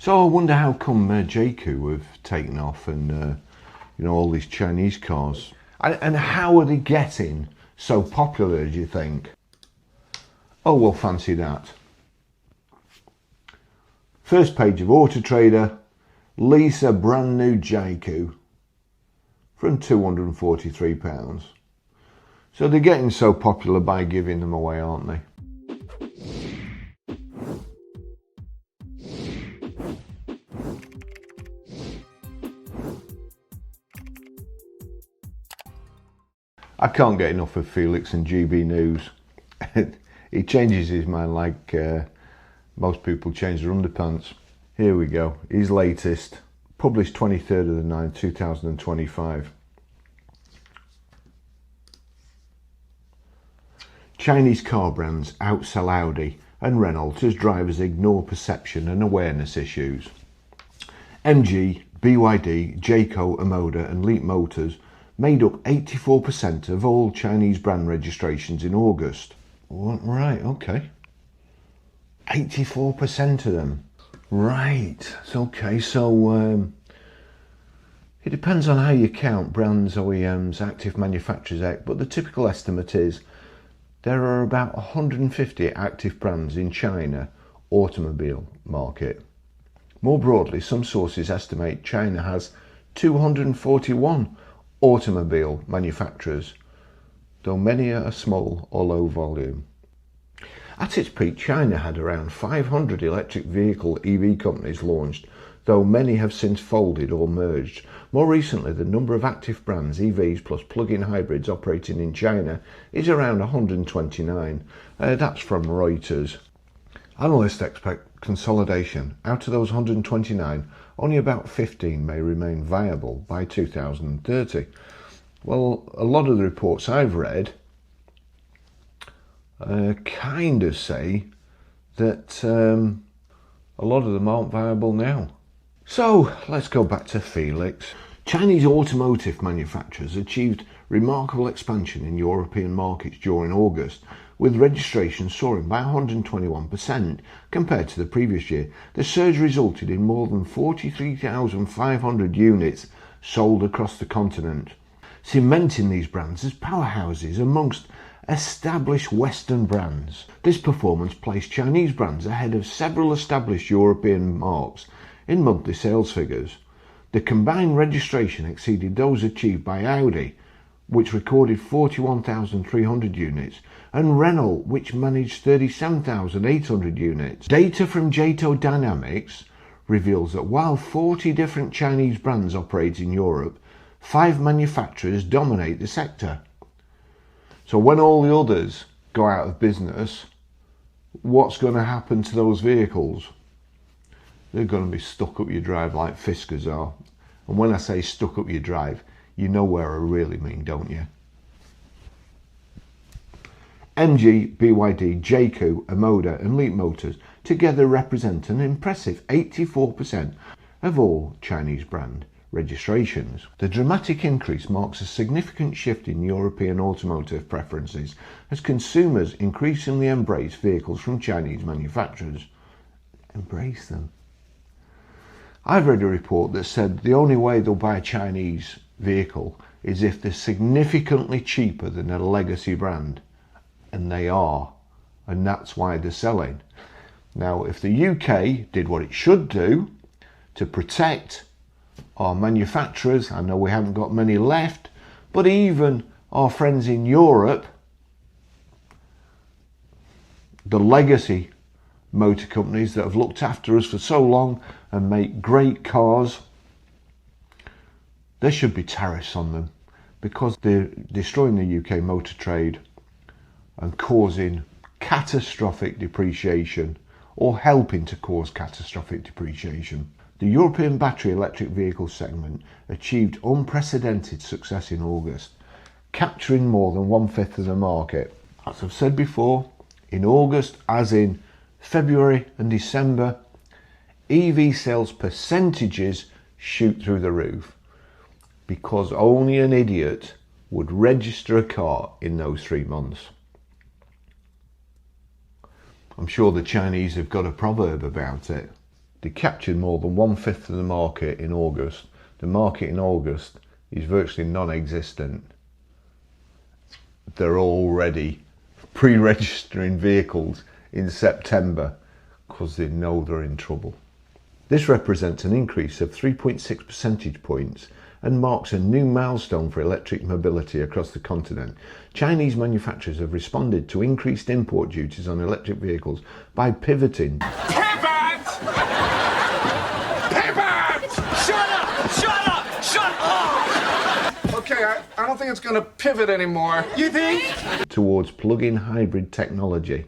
So I wonder how come JQ have taken off and all these Chinese cars. And how are they getting so popular, do you think? Oh, well, fancy that. First page of Auto Trader, lease a brand new JQ from £243. So they're getting so popular by giving them away, aren't they? I can't get enough of Felix and GB News. He changes his mind like most people change their underpants. Here we go, his latest, published 23rd of the 9th, 2025. Chinese car brands outsell Audi and Renault as drivers ignore perception and awareness issues. MG, BYD, Jayco, Omoda and Leap Motors made up 84% of all Chinese brand registrations in August. Right, okay. 84% of them. Right, okay, so it depends on how you count brands, OEMs, active manufacturers, but the typical estimate is there are about 150 active brands in China automobile market. More broadly, some sources estimate China has 241 automobile manufacturers, though many are small or low volume. At its peak, China had around 500 electric vehicle EV companies launched, though many have since folded or merged. More recently, the number of active brands, EVs plus plug-in hybrids operating in China is around 129. That's from Reuters. Analysts expect consolidation. Out of those 129, only about 15 may remain viable by 2030. Well, a lot of the reports I've read kind of say that a lot of them aren't viable now. So let's go back to Felix. Chinese automotive manufacturers achieved remarkable expansion in European markets during August, with registrations soaring by 121% compared to the previous year. The surge resulted in more than 43,500 units sold across the continent, cementing these brands as powerhouses amongst established Western brands. This performance placed Chinese brands ahead of several established European marques in monthly sales figures. The combined registration exceeded those achieved by Audi, which recorded 41,300 units, and Renault, which managed 37,800 units. Data from Jato Dynamics reveals that while 40 different Chinese brands operate in Europe, 5 manufacturers dominate the sector. So when all the others go out of business, what's going to happen to those vehicles? They're going to be stuck up your drive like Fiskars are. And when I say stuck up your drive, you know where I really mean, don't you? MG, BYD, Jayco, Omoda and Leap Motors together represent an impressive 84% of all Chinese brand registrations. The dramatic increase marks a significant shift in European automotive preferences as consumers increasingly embrace vehicles from Chinese manufacturers. Embrace them. I've read a report that said the only way they'll buy a Chinese vehicle is if they're significantly cheaper than a legacy brand. And they are. And that's why they're selling. Now, if the UK did what it should do to protect our manufacturers, I know we haven't got many left, but even our friends in Europe, the legacy motor companies that have looked after us for so long and make great cars, there should be tariffs on them because they're destroying the UK motor trade and causing catastrophic depreciation or helping to cause catastrophic depreciation. The European battery electric vehicle segment achieved unprecedented success in August, capturing more than 1/5 of the market. As I've said before, in August, as in February and December, EV sales percentages shoot through the roof because only an idiot would register a car in those 3 months. I'm sure the Chinese have got a proverb about it. They captured more than 1/5 of the market in August. The market in August is virtually non-existent. They're already pre-registering vehicles in September because they know they're in trouble. This represents an increase of 3.6 percentage points and marks a new milestone for electric mobility across the continent. Chinese manufacturers have responded to increased import duties on electric vehicles by pivoting. Pivot! Pivot! Shut up! Shut up! Shut up! Okay, I don't think it's gonna pivot anymore. You think? Towards plug-in hybrid technology.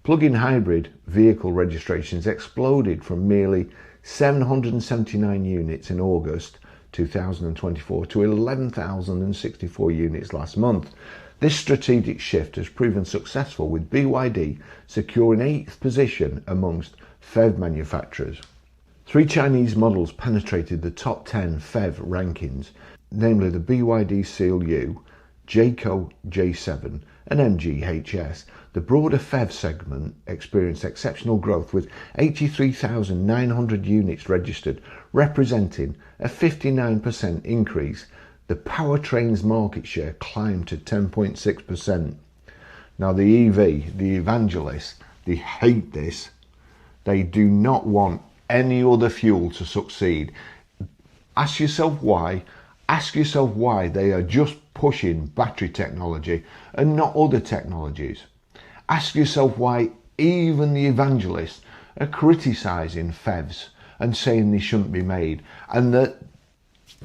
Plug-in hybrid vehicle registrations exploded from merely 779 units in August 2024 to 11,064 units last month. This strategic shift has proven successful, with BYD securing 8th position amongst PHEV manufacturers. 3 Chinese models penetrated the top 10 PHEV rankings, namely the BYD Seal U, Jayco J7 and MG HS. The broader PHEV segment experienced exceptional growth, with 83,900 units registered, representing a 59% increase. The powertrain's market share climbed to 10.6%. Now the EV, the evangelists, they hate this. They do not want any other fuel to succeed. Ask yourself why. Ask yourself why they are just pushing battery technology and not other technologies. Ask yourself why even the evangelists are criticising PHEVs and saying they shouldn't be made, and that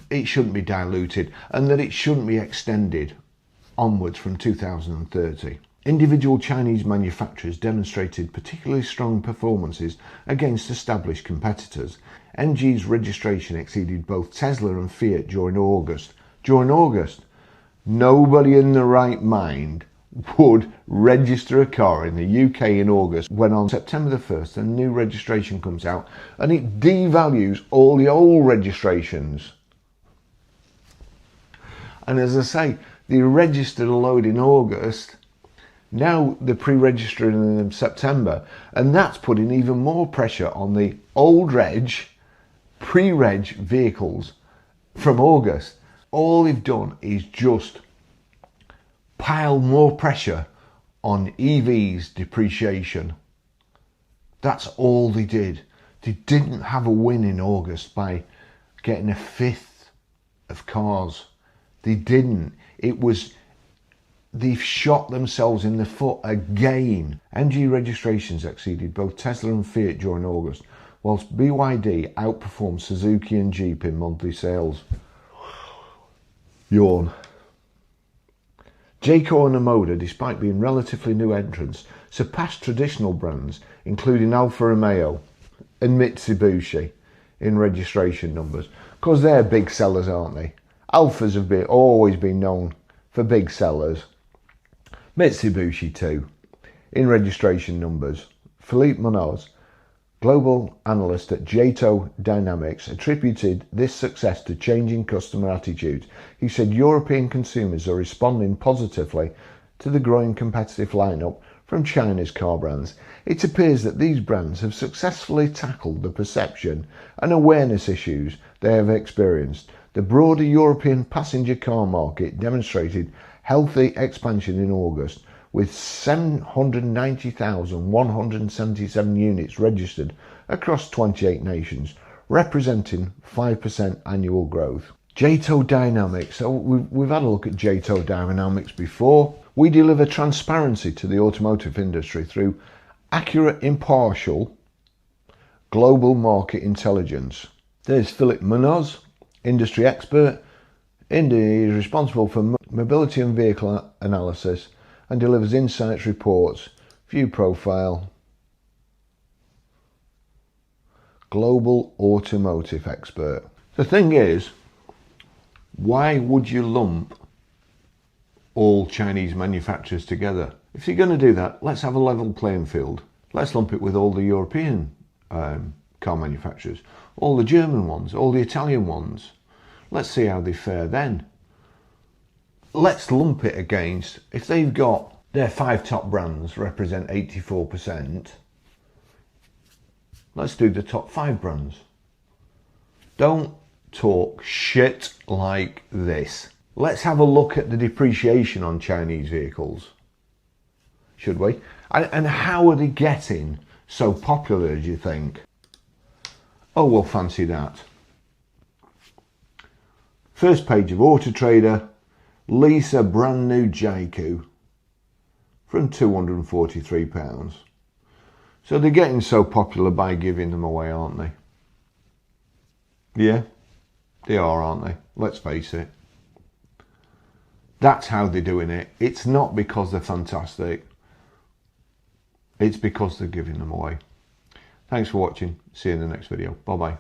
it shouldn't be diluted, and that it shouldn't be extended onwards from 2030. Individual Chinese manufacturers demonstrated particularly strong performances against established competitors. MG's registration exceeded both Tesla and Fiat during August. Nobody in their right mind would register a car in the UK in August, when on September the 1st a new registration comes out and it devalues all the old registrations. And as I say, they registered a load in August. Now they're pre-registering in September, and that's putting even more pressure on the old pre-reg vehicles from August. All they've done is just pile more pressure on EVs depreciation. That's all they did. They didn't have a win in August by getting 1/5 of cars. They didn't. They've shot themselves in the foot again. MG registrations exceeded both Tesla and Fiat during August, whilst BYD outperformed Suzuki and Jeep in monthly sales. Yawn. Jayco and Omoda, despite being relatively new entrants, surpassed traditional brands including Alfa Romeo and Mitsubishi in registration numbers, because they're big sellers, aren't they? Alphas have always been known for big sellers. Mitsubishi too, in registration numbers. Philippe Munoz, global analyst at Jato Dynamics, attributed this success to changing customer attitudes. He said European consumers are responding positively to the growing competitive lineup from China's car brands. It appears that these brands have successfully tackled the perception and awareness issues they have experienced. The broader European passenger car market demonstrated healthy expansion in August, with 790,177 units registered across 28 nations, representing 5% annual growth. Jato Dynamics. So we've had a look at Jato Dynamics before. We deliver transparency to the automotive industry through accurate, impartial, global market intelligence. There's Philippe Munoz, industry expert. Indy is responsible for mobility and vehicle analysis and delivers insights reports. View profile. Global automotive expert. The thing is, why would you lump all Chinese manufacturers together? If you're going to do that, let's have a level playing field. Let's lump it with all the European car manufacturers, all the German ones, all the Italian ones. Let's see how they fare then. Let's lump it against, if they've got their 5 top brands represent 84%, Let's do the top 5 brands. Don't talk shit like this. Let's have a look at the depreciation on Chinese vehicles, should we? And how are they getting so popular, do you think? Oh, well, fancy that. First page of Auto Trader, lease a brand new Jaiku from £243. So they're getting so popular by giving them away, aren't they? Yeah, they are, aren't they? Let's face it. That's how they're doing it. It's not because they're fantastic. It's because they're giving them away. Thanks for watching. See you in the next video. Bye-bye.